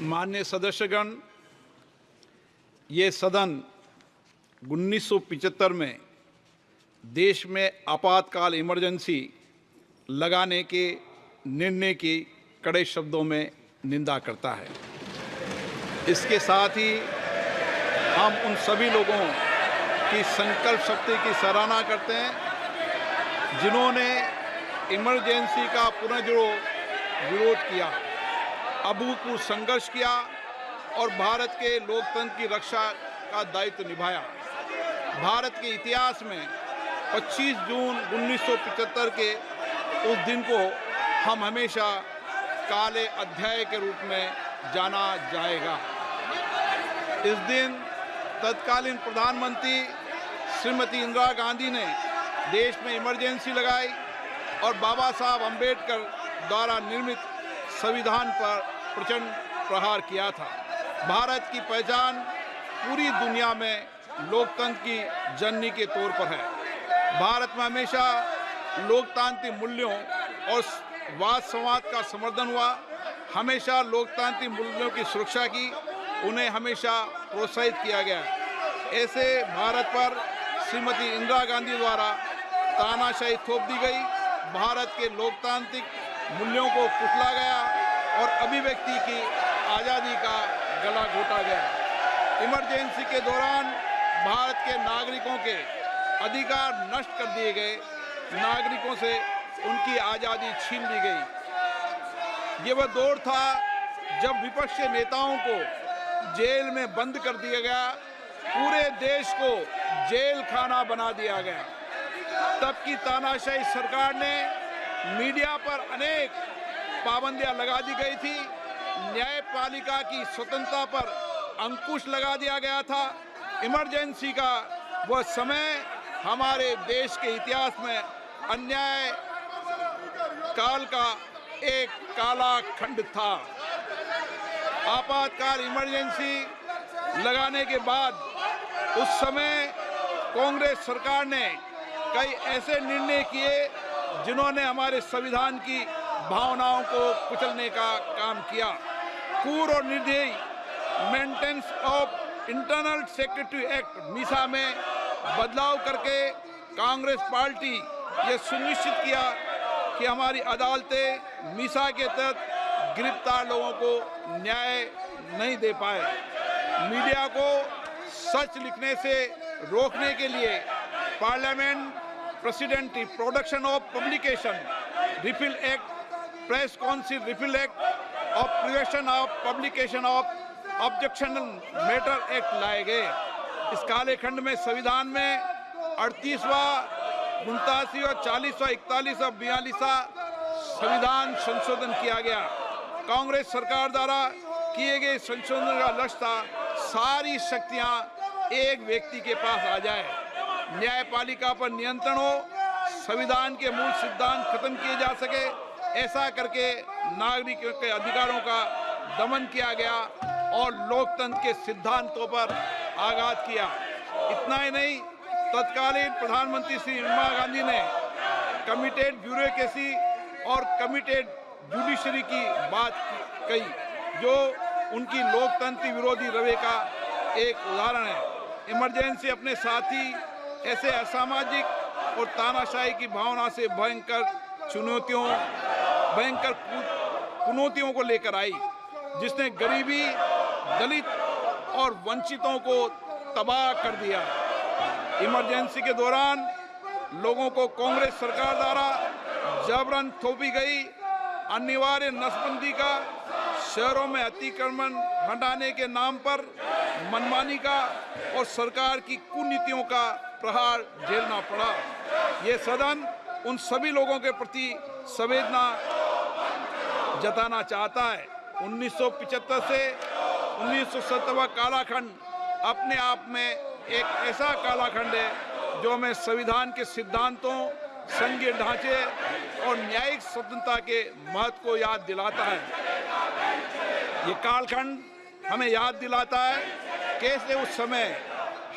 माननीय सदस्यगण, ये सदन 1975 में देश में आपातकाल इमरजेंसी लगाने के निर्णय की कड़े शब्दों में निंदा करता है। इसके साथ ही हम उन सभी लोगों की संकल्प शक्ति की सराहना करते हैं जिन्होंने इमरजेंसी का पुनर्जुड़ो विरोध किया, अभूतपूर्व संघर्ष किया और भारत के लोकतंत्र की रक्षा का दायित्व निभाया। भारत के इतिहास में 25 जून 1975 के उस दिन को हम हमेशा काले अध्याय के रूप में जाना जाएगा। इस दिन तत्कालीन प्रधानमंत्री श्रीमती इंदिरा गांधी ने देश में इमरजेंसी लगाई और बाबा साहब अम्बेडकर द्वारा निर्मित संविधान पर प्रचंड प्रहार किया था। भारत की पहचान पूरी दुनिया में लोकतंत्र की जननी के तौर पर है। भारत में हमेशा लोकतांत्रिक मूल्यों और वाद संवाद का समर्थन हुआ, हमेशा लोकतांत्रिक मूल्यों की सुरक्षा की, उन्हें हमेशा प्रोत्साहित किया गया। ऐसे भारत पर श्रीमती इंदिरा गांधी द्वारा तानाशाही थोप दी गई, भारत के लोकतांत्रिक मूल्यों को कुचला गया और अभिव्यक्ति की आज़ादी का गला घोटा गया। इमरजेंसी के दौरान भारत के नागरिकों के अधिकार नष्ट कर दिए गए, नागरिकों से उनकी आज़ादी छीन ली गई। ये वह दौर था जब विपक्ष के नेताओं को जेल में बंद कर दिया गया, पूरे देश को जेल खाना बना दिया गया। तब की तानाशाही सरकार ने मीडिया पर अनेक पाबंदियां लगा दी गई थी, न्यायपालिका की स्वतंत्रता पर अंकुश लगा दिया गया था। इमरजेंसी का वह समय हमारे देश के इतिहास में अन्याय काल का एक काला खंड था। आपातकाल इमरजेंसी लगाने के बाद उस समय कांग्रेस सरकार ने कई ऐसे निर्णय किए जिन्होंने हमारे संविधान की भावनाओं को कुचलने का काम किया। क्रूर और निर्दयी maintenance of internal security act Misa में बदलाव करके कांग्रेस पार्टी ये सुनिश्चित किया कि हमारी अदालतें मीसा के तहत गिरफ्तार लोगों को न्याय नहीं दे पाए। मीडिया को सच लिखने से रोकने के लिए parliament presidency production of publication refill act, press council refill act और prevention of publication of objectionable matter act लाए गए। इस काले खंड में संविधान में 38वां, 89वां, 40वां, 41वां, 42वां संविधान संशोधन किया गया। कांग्रेस सरकार द्वारा किए गए संशोधन का लक्ष्य था सारी शक्तियां एक व्यक्ति के पास आ जाए, न्यायपालिका पर नियंत्रण हो, संविधान के मूल सिद्धांत खत्म किए जा सके। ऐसा करके नागरिकों के अधिकारों का दमन किया गया और लोकतंत्र के सिद्धांतों पर आघात किया। इतना ही नहीं, तत्कालीन प्रधानमंत्री श्री इंदिरा गांधी ने कमिटेड ब्यूरोक्रेसी और कमिटेड जुडिशरी की बात कही, जो उनकी लोकतंत्र विरोधी रवैये का एक उदाहरण है। इमरजेंसी अपने साथी ऐसे असामाजिक और तानाशाही की भावना से भयंकर चुनौतियों को लेकर आई, जिसने गरीबी, दलित और वंचितों को तबाह कर दिया। इमरजेंसी के दौरान लोगों को कांग्रेस सरकार द्वारा जबरन थोपी गई अनिवार्य नसबंदी का, शहरों में अतिक्रमण हटाने के नाम पर मनमानी का और सरकार की कुनीतियों का प्रहार झेलना पड़ा। ये सदन उन सभी लोगों के प्रति संवेदना जताना चाहता है। 1975 से 1970 कालाखंड अपने आप में एक ऐसा कालाखंड है जो हमें संविधान के सिद्धांतों, संघीय ढांचे और न्यायिक स्वतंत्रता के महत्व को याद दिलाता है। ये कालखंड हमें याद दिलाता है कैसे उस समय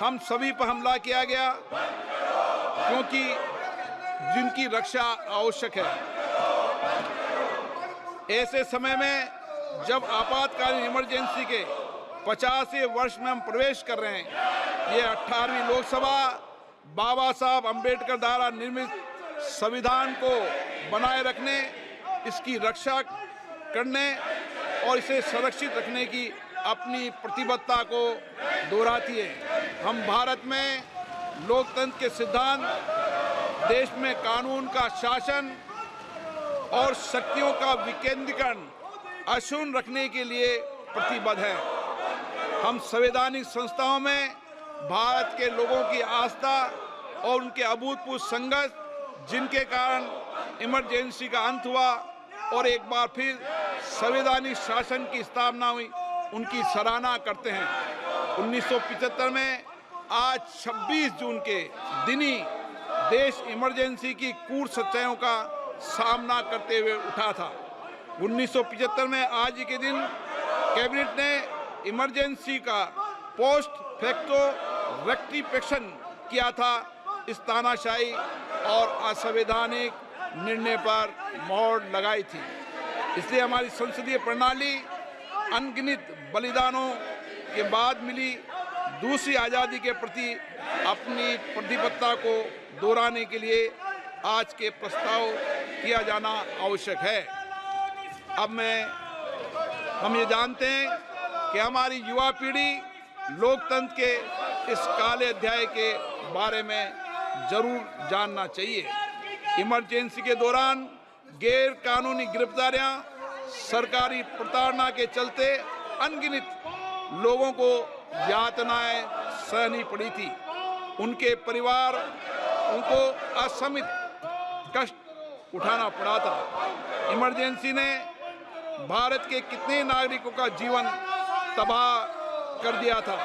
हम सभी पर हमला किया गया, क्योंकि जिनकी रक्षा आवश्यक है। ऐसे समय में जब आपातकालीन इमरजेंसी के 50वें वर्ष में हम प्रवेश कर रहे हैं, ये 18वीं लोकसभा बाबा साहब अंबेडकर द्वारा निर्मित संविधान को बनाए रखने, इसकी रक्षा करने और इसे संरक्षित रखने की अपनी प्रतिबद्धता को दोहराती है। हम भारत में लोकतंत्र के सिद्धांत, देश में कानून का शासन और शक्तियों का विकेंद्रीकरण अक्षुण्ण रखने के लिए प्रतिबद्ध हैं। हम संवैधानिक संस्थाओं में भारत के लोगों की आस्था और उनके अभूतपूर्व संघर्ष, जिनके कारण इमरजेंसी का अंत हुआ और एक बार फिर संवैधानिक शासन की स्थापना हुई, उनकी सराहना करते हैं। 1975 में आज 26 जून के दिन ही देश इमरजेंसी की क्रूर सच्चाइयों का सामना करते हुए उठा था। 1975 में आज ही के दिन कैबिनेट ने इमरजेंसी का पोस्ट फैक्टो रेक्टिफिकेशन किया था। इस तानाशाही और असंवैधानिक निर्णय पर मोहर लगाई थी। इसलिए हमारी संसदीय प्रणाली अनगिनत बलिदानों के बाद मिली दूसरी आज़ादी के प्रति अपनी प्रतिबद्धता को दोहराने के लिए आज के प्रस्ताव किया जाना आवश्यक है। अब हम ये जानते हैं कि हमारी युवा पीढ़ी लोकतंत्र के इस काले अध्याय के बारे में जरूर जानना चाहिए। इमरजेंसी के दौरान गैर कानूनी गिरफ्तारियां, सरकारी प्रताड़ना के चलते अनगिनत लोगों को यातनाएं सहनी पड़ी थी। उनके परिवार उनको असमित कष्ट उठाना पड़ा था। इमरजेंसी ने भारत के कितने नागरिकों का जीवन तबाह कर दिया था,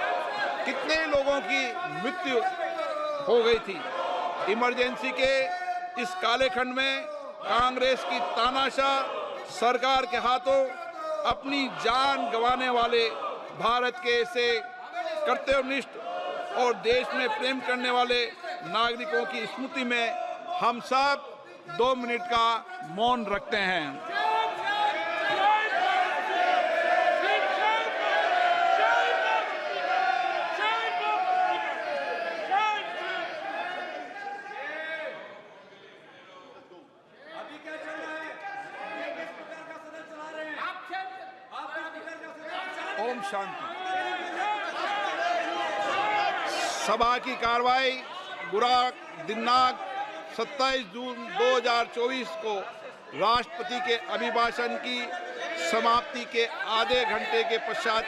कितने लोगों की मृत्यु हो गई थी। इमरजेंसी के इस काले खंड में कांग्रेस की तानाशाह सरकार के हाथों अपनी जान गंवाने वाले भारत के ऐसे कर्तव्यनिष्ठ और देश में प्रेम करने वाले नागरिकों की स्मृति में हम सब 2 मिनट का मौन रखते हैं। ओम शांति। सभा की कार्रवाई दिनांक 27 जून 2024 को राष्ट्रपति के अभिभाषण की समाप्ति के आधे घंटे के पश्चात